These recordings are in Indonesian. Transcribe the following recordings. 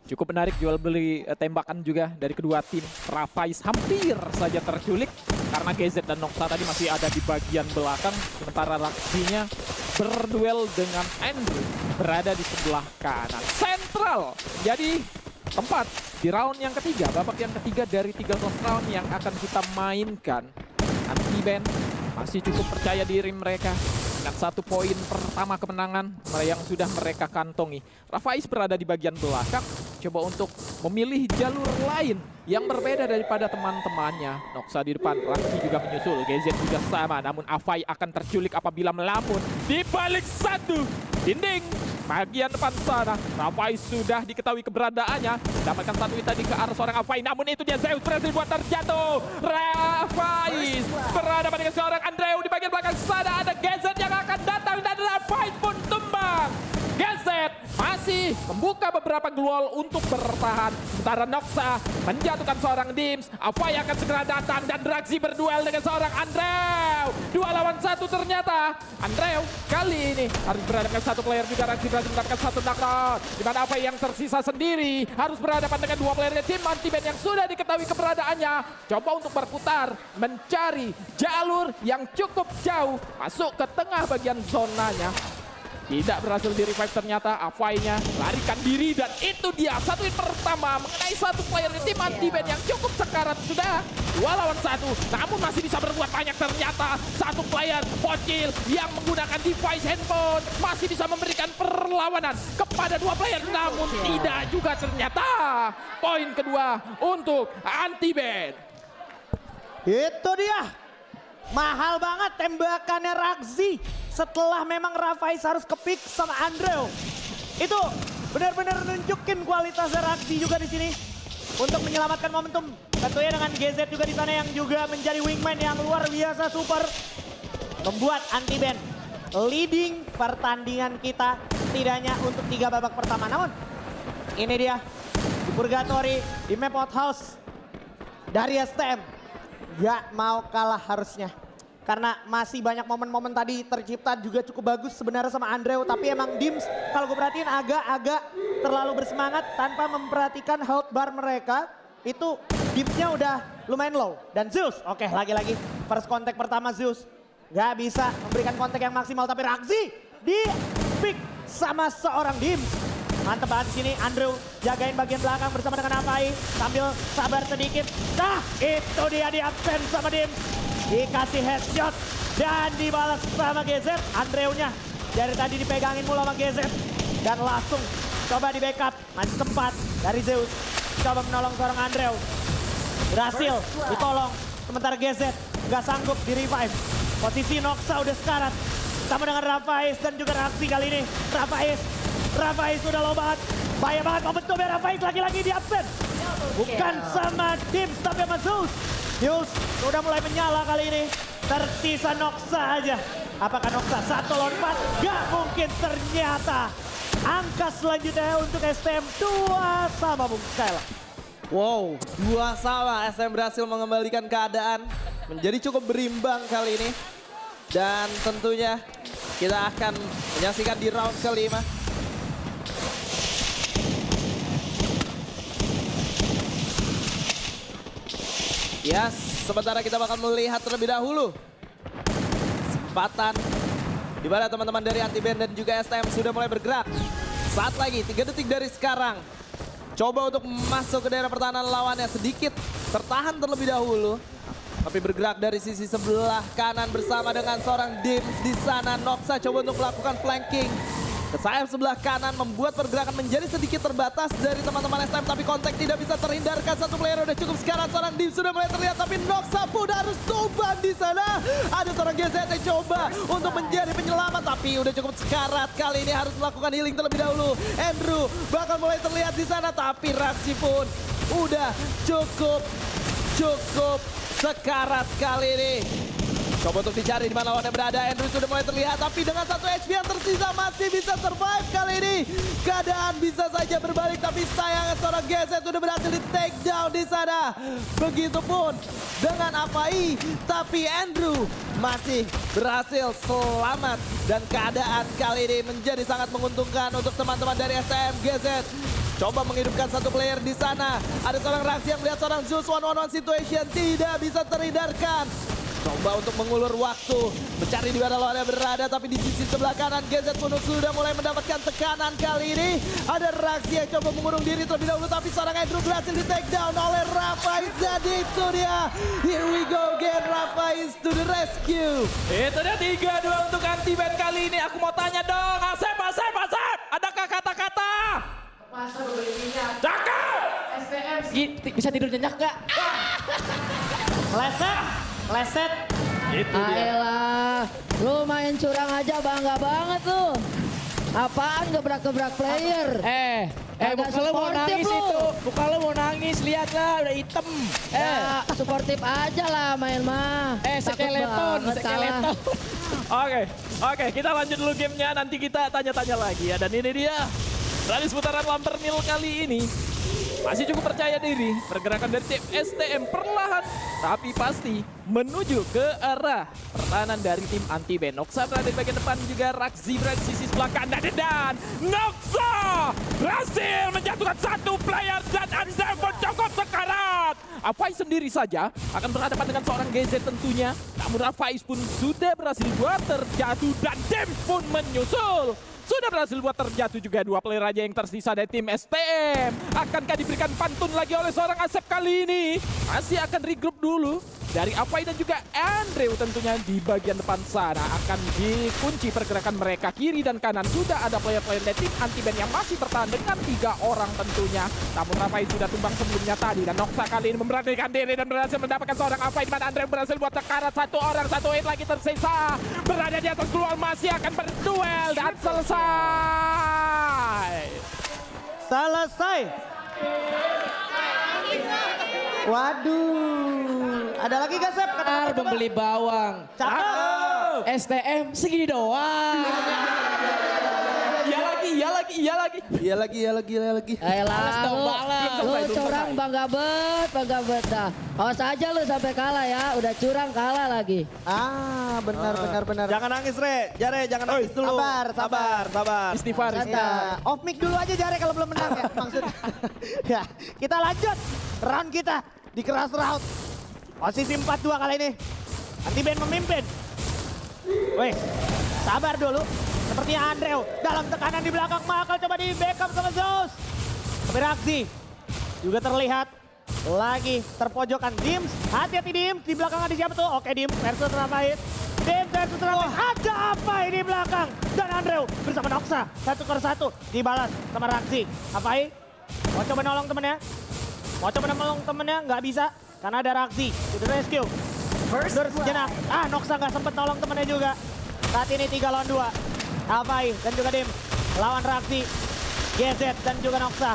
Cukup menarik jual beli tembakan juga dari kedua tim. Rafais hampir saja terculik karena GZ dan Noxa tadi masih ada di bagian belakang. Sementara Raksinya berduel dengan Andrew berada di sebelah kanan. Sentral jadi tempat di round yang ketiga, babak yang ketiga dari 13 round yang akan kita mainkan. Anti-Band masih cukup percaya diri mereka dengan 1 poin pertama kemenangan yang sudah mereka kantongi. Rafais berada di bagian belakang, coba untuk memilih jalur lain yang berbeda daripada teman-temannya. Noxa di depan, Raksi juga menyusul, GZ juga sama, namun Afai akan terculik apabila melamun di balik satu dinding bagian depan sana. Rafais sudah diketahui keberadaannya, dapatkan satu tadi ke arah seorang Afai, namun itu dia Zeus berhasil buat terjatuh. Rafais berhadapan dengan seorang Andreu di bagian belakang sana, ada GZ yang akan datang dan Rafais pun tumbang. GZ masih membuka beberapa gluol untuk bertahan. Sementara Noxa menjatuhkan seorang Dims. Afai akan segera datang dan Raksi berduel dengan seorang Andreu. 2 lawan 1 ternyata. Andreu kali ini harus berhadapan dengan 1 player juga. Raksi berhasil mendapatkan 1 knockdown. Di mana Afai yang tersisa sendiri harus berhadapan dengan 2 player dari tim Anti-Band yang sudah diketahui keberadaannya. Coba untuk berputar mencari jalur yang cukup jauh masuk ke tengah bagian zonanya. Tidak berhasil di revive ternyata. Afai-nya larikan diri dan itu dia 1 win pertama mengenai 1 player di tim Anti-Band yang cukup sekarat. Sudah 2 lawan 1 namun masih bisa berbuat banyak ternyata. 1 player Bocil yang menggunakan device handphone masih bisa memberikan perlawanan kepada 2 player, namun tidak juga ternyata. Poin kedua untuk Anti-Band. Itu dia. Mahal banget tembakannya Raksi. Setelah memang Rafais harus kepick sama Andreu. Itu benar-benar nunjukin kualitas Raksi juga di sini untuk menyelamatkan momentum. Tentunya dengan GZ juga di sana yang juga menjadi wingman yang luar biasa super. Membuat Anti-Band leading pertandingan kita setidaknya untuk 3 babak pertama. Namun ini dia di Purgatory di map Outhouse dari STM. Gak mau kalah harusnya. Karena masih banyak momen-momen tadi tercipta juga cukup bagus sebenarnya sama Andreu. Tapi emang Dims kalau gue perhatiin agak-agak terlalu bersemangat tanpa memperhatikan health bar mereka. Itu Dimsnya udah lumayan low. Dan Zeus, oke lagi-lagi first contact pertama Zeus. Gak bisa memberikan kontak yang maksimal tapi Raksi di pick sama seorang Dims. Mantep banget di sini Andreu jagain bagian belakang bersama dengan Afai sambil sabar sedikit. Nah itu dia di absen sama Dims. Dikasih headshot dan dibalas sama GZ. Andreu-nya dari tadi dipegangin mulu sama GZ. Dan langsung coba di backup. Masih sempat dari Zeus. Coba menolong seorang Andreu. Berhasil ditolong. Sementara GZ nggak sanggup di revive. Posisi Noxa udah sekarat. Sama dengan Rafais dan juga Raksi kali ini. Rafais udah low banget. Bahaya banget momentumnya Rafais lagi-lagi di absen. Bukan sama Dims tapi sama Zeus. Zeus udah mulai menyala kali ini. Tersisa Noxa aja. Apakah Noxa 1 lawan 4? Gak mungkin ternyata. Angka selanjutnya untuk STM 2 sama Bung Kyle. Wow, 2 sama. SM berhasil mengembalikan keadaan. Menjadi cukup berimbang kali ini. Dan tentunya kita akan menyaksikan di round kelima. Yes, sementara kita bakal melihat terlebih dahulu kesempatan di mana teman-teman dari Anti-Band dan juga STM sudah mulai bergerak. Saat lagi 3 detik dari sekarang. Coba untuk masuk ke daerah pertahanan lawannya sedikit tertahan terlebih dahulu. Tapi bergerak dari sisi sebelah kanan bersama dengan seorang Dims di sana. Noxa coba untuk melakukan flanking ke sayap sebelah kanan, membuat pergerakan menjadi sedikit terbatas dari teman-teman STM. Tapi kontak tidak bisa terhindarkan, 1 player udah cukup sekarang. Seorang Dims sudah mulai terlihat, tapi Noxa pun harus tumbang di sana. Ada seorang GZ yang coba untuk menjadi penyelamat, tapi udah cukup sekarat. Kali ini harus melakukan healing terlebih dahulu. Andrew bakal mulai terlihat di sana, tapi Raksi pun udah cukup sekarat kali ini. Coba untuk dicari di mana lawannya berada. Andrew sudah mulai terlihat, tapi dengan 1 HP yang tersisa masih bisa survive kali ini. Keadaan bisa saja berbalik, tapi sayangnya seorang GZ sudah berhasil di take down di sana. Begitupun dengan Afai, tapi Andrew masih berhasil selamat. Dan keadaan kali ini menjadi sangat menguntungkan untuk teman-teman dari STM. GZ Coba menghidupkan satu player di sana. Ada seorang Raksi yang melihat seorang Zeus one-on-one situation. Tidak bisa terhindarkan. Coba untuk mengulur waktu. Mencari di mana lawannya berada. Tapi di sisi sebelah kanan GZ pun sudah mulai mendapatkan tekanan kali ini. Ada Raksi yang coba mengurung diri terlebih dahulu. Tapi seorang Andrew berhasil di take down oleh Rafaiz. Jadi itu dia. Here we go again. Rafaiz to the rescue. Itu dia 3-2 untuk anti-band kali ini. Aku mau tanya dong, Asep. Adakah kata-kata? Masa beli minyak? Cakep! STM bisa tidur nyenyak gak? Leset. Itu dia. Ayolah, lu main curang aja bangga banget lu. Apaan gebrak-gebrak player? Muka lu mau nangis itu. Muka lu mau nangis, lihatlah udah hitam. Suportif aja lah main mah. Takut banget kalah. Oke, kita lanjut dulu gamenya. Nanti kita tanya-tanya lagi ya. Dan ini dia, dari seputaran Lampermill kali ini. Masih cukup percaya diri, pergerakan dari tim STM perlahan tapi pasti menuju ke arah pertahanan dari tim anti-band. Noxa berada di bagian depan, juga Raksi berada di sisi sebelah kanan, dan Noxa berhasil menjatuhkan satu player dan Anzai pun cukup sekarat. Rafaiz sendiri saja akan berhadapan dengan seorang GZ tentunya, namun Rafaiz pun sudah berhasil buat terjatuh dan Dims pun menyusul. Sudah berhasil buat terjatuh juga dua player aja yang tersisa dari tim STM. Akankah diberikan pantun lagi oleh seorang Asep kali ini? Masih akan regroup dulu. Dari Apai dan juga Andrew tentunya di bagian depan sana akan dikunci pergerakan mereka. Kiri dan kanan sudah ada player-player dari tim anti-band yang masih bertahan dengan 3 orang tentunya. Namun Rafaiz sudah tumbang sebelumnya tadi, dan Noxa kali ini memberanikan diri dan berhasil mendapatkan seorang Apai, di mana Andrew berhasil buat sekarat 1 orang, 1 hit lagi tersisa. Berada di atas keluar, masih akan berduel dan selesai. Waduh. Ada lagi gak, Sep? Kata-kata coba. Membeli bawang. Cakep. STM segini doang. Iya lagi. Ayolah, lu curang bangga bet dah. Awas aja lu sampai kalah ya, udah curang kalah lagi. Benar. Jangan nangis, Jare, jangan nangis dulu. Sabar. Istighfar. Ya, off mic dulu aja Jare kalau belum menang ya maksudnya. Ya, kita lanjut round kita di keras round. Posisi 4-2 kali ini. Anti-band memimpin. Weh, sabar dulu. Sepertinya Andrew dalam tekanan di belakang, Makal coba di backup sama Zeus. Tapi Raksi juga terlihat lagi terpojokan. Dims, hati-hati Dims, di belakang ada siapa tuh? Oke, Dims versus Rafaiz. Dims versus Rafaiz, ada apa ini di belakang? Dan Andrew bersama Noxa, 1-1 dibalas sama Raksi. Apai mau coba nolong temennya, nggak bisa karena ada Raksi. Itu rescue. Sejenak, Noxa nggak sempet nolong temennya juga. Saat ini 3 lawan 2. Apai dan juga Dim lawan Raksi, GZ dan juga Noxa.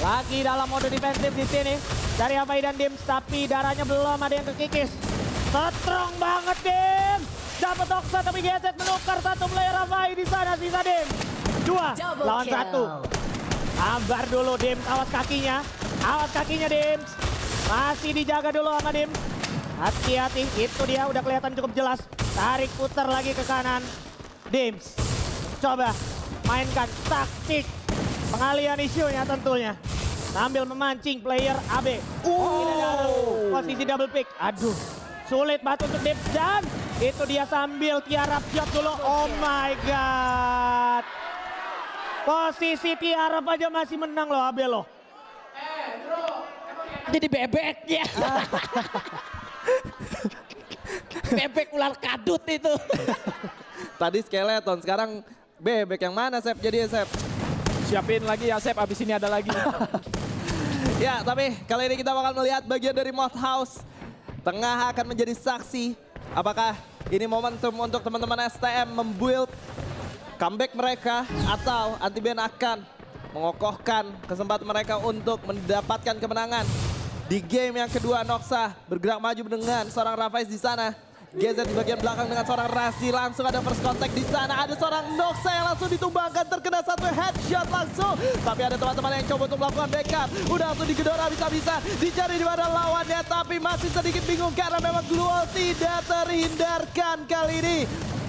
Lagi dalam mode defensif di sini dari Apai dan Dim, tapi darahnya belum ada yang kekikis. Strong banget Dim. Dapat Noxa tapi GZ menukar satu player Apai di sana, sisa Dim. 2 lawan 1. Sabar dulu Dim, awas kakinya Dim. Masih dijaga dulu sama Dim. Hati-hati, itu dia udah kelihatan cukup jelas. Tarik putar lagi ke kanan. Dims, coba mainkan taktik pengalihan isunya tentunya. Sambil memancing player AB. Posisi double pick. Aduh, sulit banget untuk Dims. Dan itu dia sambil tiarap shot dulu. Oh my god. Posisi tiarap aja masih menang loh AB loh. Jadi bebeknya. Bebek ular kadut itu. Tadi skeleton, sekarang bebek yang mana, Sep? Jadi ya, Sep? Siapin lagi ya, Sep, abis ini ada lagi. Ya, tapi kali ini kita bakal melihat bagian dari Moth House. Tengah akan menjadi saksi. Apakah ini momentum untuk teman-teman STM membuild comeback mereka, atau anti-band akan mengokohkan kesempatan mereka untuk mendapatkan kemenangan. Di game yang kedua, Noxa bergerak maju dengan seorang Rafaiz di sana. GZ di bagian belakang dengan seorang Raksi, langsung ada first contact di sana. Ada seorang Noxa yang langsung ditumbangkan, terkena satu headshot langsung. Tapi ada teman-teman yang coba untuk melakukan backup. Udah langsung digedor bisa-bisa, dicari di mana lawannya, tapi masih sedikit bingung karena memang Gluol tidak terhindarkan kali ini.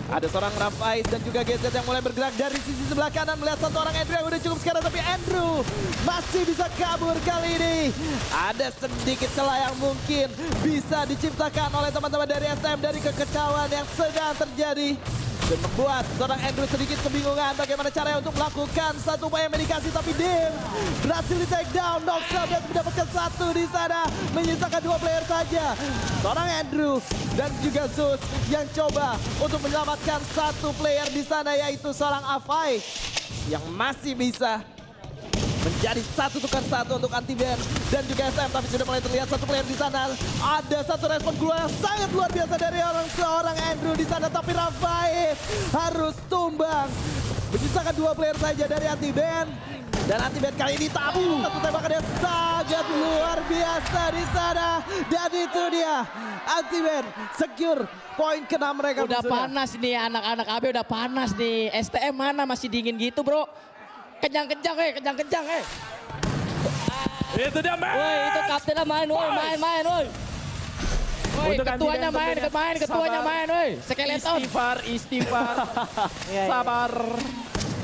Ada seorang Rafais dan juga GZ yang mulai bergerak dari sisi sebelah kanan. Melihat satu orang Andrew yang udah cukup sekarang. Tapi Andrew masih bisa kabur kali ini. Ada sedikit celah yang mungkin bisa diciptakan oleh teman-teman dari STM dari kekecauan yang sedang terjadi. Dan membuat seorang Andrew sedikit kebingungan bagaimana caranya untuk melakukan satu upaya medikasi. Tapi Dim berhasil di take down. Noxa berhasil mendapatkan satu di sana. Menyisakan 2 player saja. Seorang Andrew dan juga Zeus yang coba untuk menyelamatkan satu player di sana, yaitu seorang Avai yang masih bisa menjadi 1-1 untuk anti-band dan juga SM. Tapi sudah mulai terlihat satu player di sana. Ada satu respon keluar yang sangat luar biasa dari seorang Andrew di sana. Tapi Rafai harus tumbang. Menyisakan 2 player saja dari anti-band. Dan anti-band kali ini tabu. Satu tembakan yang sangat luar biasa di sana. Dan itu dia anti-band secure poin ke-6 mereka. Udah panas nih anak-anak AB, udah panas nih. STM mana masih dingin gitu bro. Kencang-kencang kencang-kencang Itu dia main. Woi, itu kaptennya main, woi, main, woi. Woi, Untuk ketuanya anti-band main, tentunya. ketuanya Sabar. main, woi. Skeleton. Istighfar. Iya, iya. Sabar.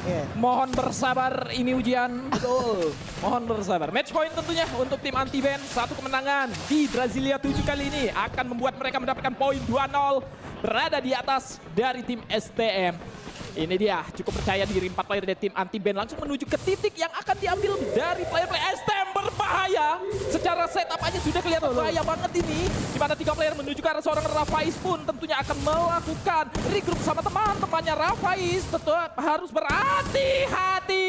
Iya. Mohon bersabar, ini ujian. Betul. Mohon bersabar. Match point tentunya untuk tim anti-band. Satu kemenangan di Brasilia 7 kali ini akan membuat mereka mendapatkan poin 2-0. Berada di atas dari tim STM. Ini dia, cukup percaya diri 4 player dari tim anti-band langsung menuju ke titik yang akan diambil dari player-player STM berbahaya. Secara setup aja sudah kelihatan bahaya banget ini. Di mana 3 player menuju ke arah seorang Rafais pun tentunya akan melakukan regroup sama teman-temannya. Rafais tetap harus berhati-hati.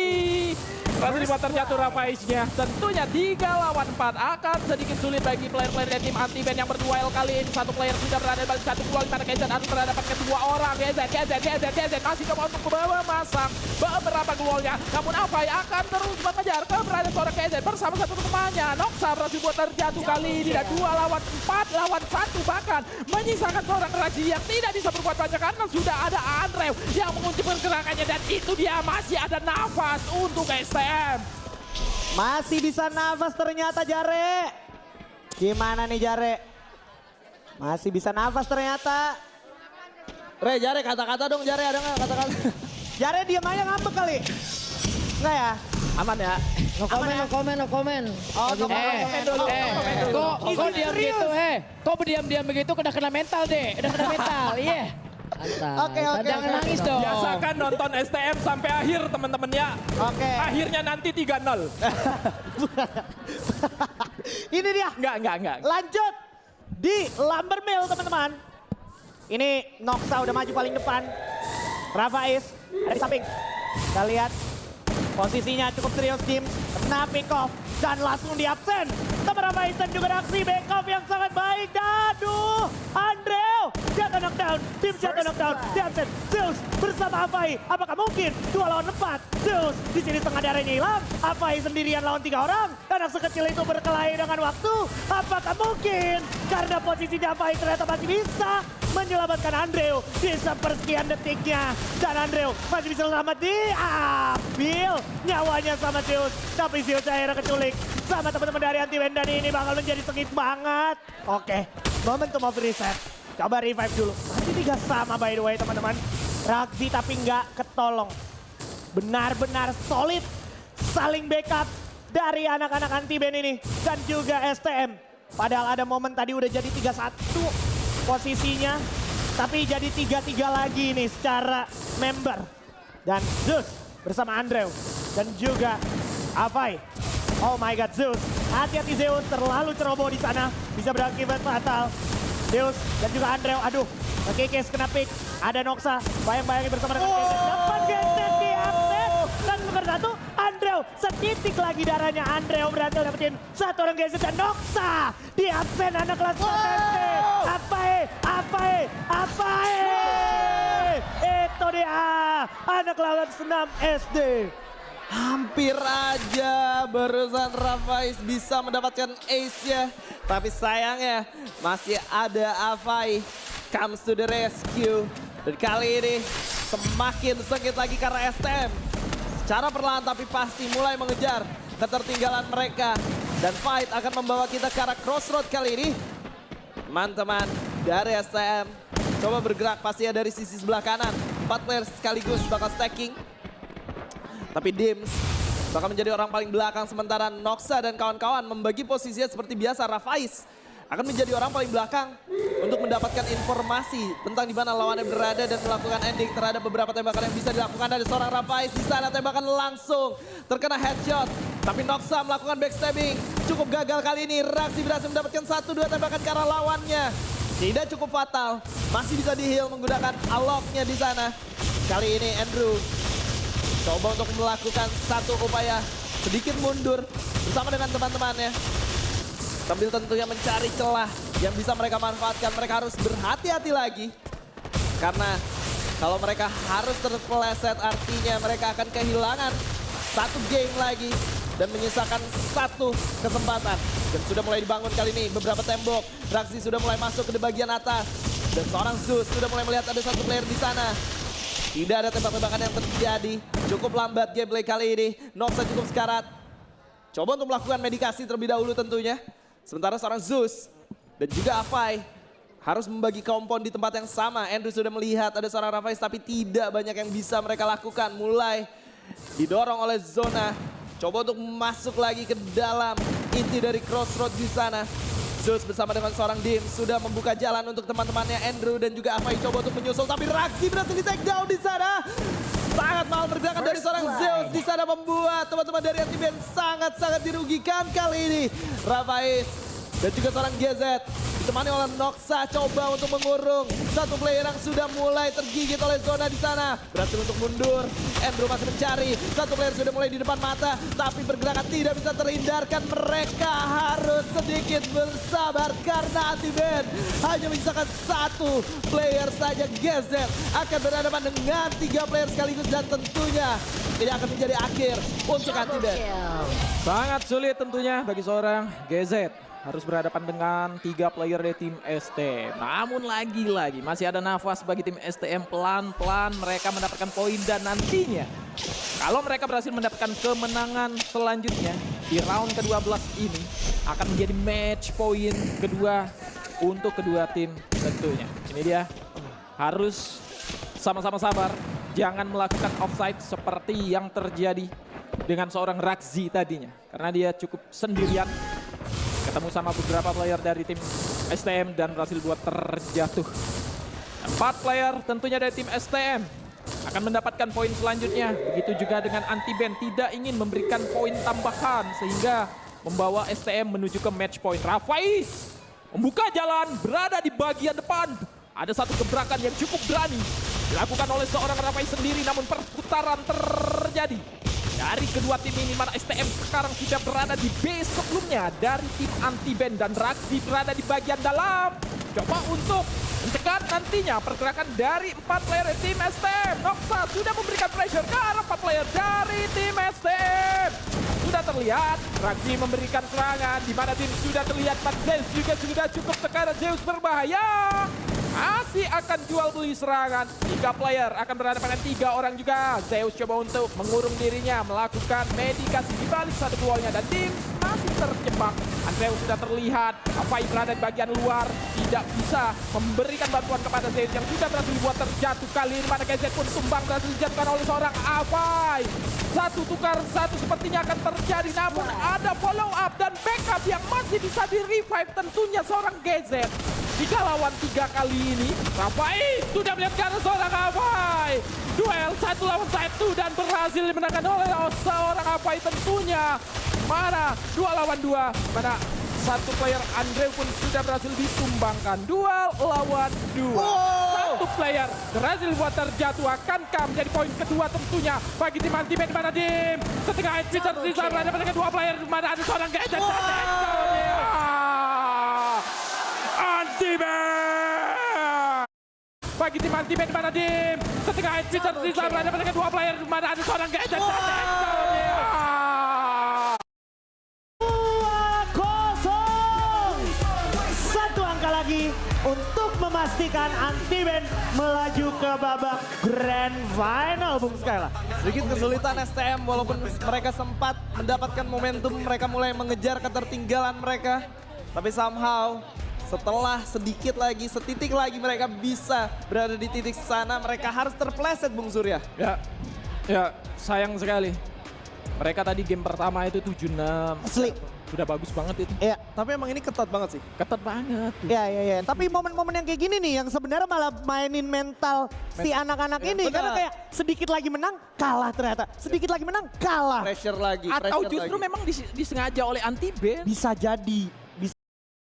Terima terjatuh Rafaisnya. Tentunya 3 lawan 4 akan sedikit sulit bagi player-player dari tim anti-band yang berduel kali ini. Satu player sudah berada di balik satu gol, di mana GZ harus mendapatkan 2 orang. GZ masih coba untuk membawa masang beberapa golnya. Namun Avai akan terus mengejar keberadaan seorang GZ bersama satu temannya. Noxa berhasil buat terjatuh kali ini. Dan 2 lawan 4 lawan 1 bahkan menyisakan seorang Raji yang tidak bisa berbuat banyak karena sudah ada Andrew yang mengunci pergerakannya. Dan itu dia, masih ada nafas untuk STM. Masih bisa nafas ternyata Jare. Gimana nih Jare? Masih bisa nafas ternyata. Jare, kata-kata dong Jare, ada nggak kata-kata? Jare diam aja ngambek kali. Enggak ya? Aman ya? No comment. Oh, no comment dulu. Kok diam gitu, Kok berdiam-diam begitu kena mental deh, udah kena mental, iya. Oke. Jangan nangis dong. Biasakan nonton STM sampai akhir teman-teman ya. Oke. Akhirnya nanti 3-0. Ini dia. Enggak. Lanjut di Lumber Mill teman-teman. Ini Noxa udah maju paling depan. Rafais ada di samping. Kita lihat posisinya cukup serius tim. Kena pick off dan langsung di absen. Sama Rafais dan juga aksi back off yang sangat baik. Aduh, Andrew jatuh knockdown. Tim jatuh knockdown. Di absen. Zeus bersama Avai. Apakah mungkin 2 lawan 4? Zeus di sini setengah darahnya hilang. Avai sendirian lawan 3 orang. Anak sekecil itu berkelahi dengan waktu. Apakah mungkin karena posisinya Avai ternyata masih bisa menyelamatkan Andrew di sepersekian detiknya. Dan Andrew masih bisa selamat diambil nyawanya sama Zeus. Tapi Zeus akhirnya keculik sama teman-teman dari anti-band dan ini bakal menjadi sengit banget. Oke, momentum of reset. Coba revive dulu. Masih 3 sama by the way teman-teman. Ragzi tapi nggak ketolong. Benar-benar solid. Saling backup dari anak-anak anti-band ini. Dan juga STM. Padahal ada momen tadi udah jadi 3-1 posisinya. Tapi jadi 3-3 lagi nih secara member. Dan Zeus bersama Andrew. Dan juga Avai. Oh my god, Zeus. Hati-hati Zeus, terlalu ceroboh di sana. Bisa berakibat fatal. Zeus dan juga Andrew, aduh. Kekes kena pick. Ada Noxa, bayang-bayangin bersama dengan Kekes. Dapat Kekes di akses. Dan nomor 1, Andrew. Setitik lagi darahnya Andrew berhasil dapetin 1 orang Kekes dan Noxa. Di absen anak kelas SMP. Apa? Itu dia. Anak lawan senam SD. Hampir aja barusan Rafais bisa mendapatkan ace-nya. Tapi sayangnya masih ada Avai comes to the rescue. Dan kali ini semakin sengit lagi karena STM. Secara perlahan tapi pasti mulai mengejar ketertinggalan mereka. Dan fight akan membawa kita ke arah crossroad kali ini. Teman-teman dari STM coba bergerak pasti ya dari sisi sebelah kanan. 4 player sekaligus bakal stacking. Tapi Dims bakal menjadi orang paling belakang sementara Noxa dan kawan-kawan membagi posisinya seperti biasa. Rafaiz akan menjadi orang paling belakang untuk mendapatkan informasi tentang di mana lawannya berada dan melakukan ending terhadap beberapa tembakan yang bisa dilakukan. Ada seorang Rafaiz di sana, tembakan langsung terkena headshot. Tapi Noxa melakukan backstabbing, cukup gagal kali ini. Raxi berhasil mendapatkan 1-2 tembakan ke arah lawannya. Tidak cukup fatal, masih bisa di-heal menggunakan Alok-nya di sana. Kali ini Andrew coba untuk melakukan satu upaya sedikit mundur bersama dengan teman-temannya. Sambil tentunya mencari celah yang bisa mereka manfaatkan. Mereka harus berhati-hati lagi. Karena kalau mereka harus terpeleset artinya mereka akan kehilangan satu game lagi. Dan menyisakan satu kesempatan. Dan sudah mulai dibangun kali ini beberapa tembok. Raxi sudah mulai masuk ke bagian atas. Dan seorang Zeus sudah mulai melihat ada satu player di sana. Tidak ada tembak-tembakan yang terjadi. Cukup lambat gameplay kali ini. Noxa cukup sekarat. Coba untuk melakukan medikasi terlebih dahulu tentunya. Sementara seorang Zeus dan juga Afai harus membagi kompon di tempat yang sama. Andrew sudah melihat ada seorang Rafaiz tapi tidak banyak yang bisa mereka lakukan. Mulai didorong oleh zona. Coba untuk masuk lagi ke dalam inti dari crossroad di sana. Zeus bersama dengan seorang Dim sudah membuka jalan untuk teman-temannya Andrew dan juga Afai coba untuk menyusul. Tapi Raxi berhasil di take down di sana. Sangat mahal pergerakan dari seorang Zeus di sana membuat teman-teman dari Anti-Band sangat-sangat dirugikan kali ini. Rafaiz dan juga seorang GZ ditemani oleh Noxa coba untuk mengurung satu player yang sudah mulai tergigit oleh zona di sana. Berhasil untuk mundur. Andrew masih mencari. Satu player sudah mulai di depan mata tapi pergerakan tidak bisa terhindarkan. Mereka harus sedikit bersabar karena Anti-Band hanya menyisakan satu player saja. GZ akan berhadapan dengan 3 player sekaligus dan tentunya ini akan menjadi akhir untuk Anti-Band. Sangat sulit tentunya bagi seorang GZ. Harus berhadapan dengan 3 player dari tim STM. Namun lagi-lagi masih ada nafas bagi tim STM. Pelan-pelan mereka mendapatkan poin dan nantinya kalau mereka berhasil mendapatkan kemenangan selanjutnya di round ke-12 ini akan menjadi match poin kedua untuk kedua tim tentunya. Ini dia harus sama-sama sabar. Jangan melakukan offside seperti yang terjadi dengan seorang Raxi tadinya. Karena dia cukup sendirian. Ketemu sama beberapa player dari tim STM dan berhasil buat terjatuh. 4 player tentunya dari tim STM akan mendapatkan poin selanjutnya. Begitu juga dengan Anti-Band tidak ingin memberikan poin tambahan sehingga membawa STM menuju ke match point. Rafaiz membuka jalan berada di bagian depan. Ada satu gebrakan yang cukup berani dilakukan oleh seorang Rafaiz sendiri namun perputaran terjadi dari kedua tim ini, mana STM sekarang sudah berada di base sebelumnya dari tim Anti-Band dan Raxi berada di bagian dalam. Coba untuk mencegah nantinya pergerakan dari 4 player tim STM. Noxa sudah memberikan pressure ke arah 4 player dari tim STM. Sudah terlihat Raxi memberikan serangan di mana tim sudah terlihat Zeus juga sudah cukup sekarang. Zeus berbahaya. Masih akan jual beli serangan. 3 player akan berhadapan dengan 3 orang juga. Zeus coba untuk mengurung dirinya, melakukan medikasi di balik satu wallnya dan tim masih terjebak. Andrew sudah terlihat. Afai berada di bagian luar, tidak bisa memberikan bantuan kepada Zeus yang sudah berhasil dibuat terjatuh. Kali ini mana GZ pun tumbang berhasil dijatuhkan oleh seorang Afai. Satu tukar satu sepertinya akan terjadi, namun ada follow up dan backup yang masih bisa di revive tentunya seorang GZ. Jika lawan 3 kali ini, Rafaiz sudah melihat ke arah seorang Afai. Duel 1 lawan 1 dan berhasil dimenangkan oleh seorang Afai tentunya. Mana 2 lawan 2, mana satu player Andre pun sudah berhasil ditumbangkan. Duel lawan 2. Satu player berhasil buat terjatuh. Akankah menjadi poin kedua tentunya bagi tim Anti-Band di mana tim setengah HP tersisa berhadapan dengan 2 player di mana ada seorang GZ. Anti-Band! Bagi tim Anti-Band di mana tim setengah HP tersisa berhadapan dengan 2 player di mana ada seorang GZ. 2-0. Satu angka lagi untuk memastikan Anti-Band melaju ke babak Grand Final, Bung Skyla. Sedikit kesulitan STM walaupun mereka sempat mendapatkan momentum, mereka mulai mengejar ketertinggalan mereka. Tapi somehow Setelah sedikit lagi, setitik lagi mereka bisa berada di titik sana, mereka harus terpleset Bung Surya. Ya sayang sekali. Mereka tadi game pertama itu 7-6. Asli. Udah bagus banget itu. Iya. Tapi emang ini ketat banget sih. Ketat banget. Ya. Tapi momen-momen yang kayak gini nih yang sebenarnya malah mainin mental si anak-anak ini. benar. Karena kayak sedikit lagi menang, kalah ternyata. Sedikit lagi menang, kalah. Pressure lagi, Atau pressure justru lagi. memang disengaja oleh anti-ban. Bisa jadi.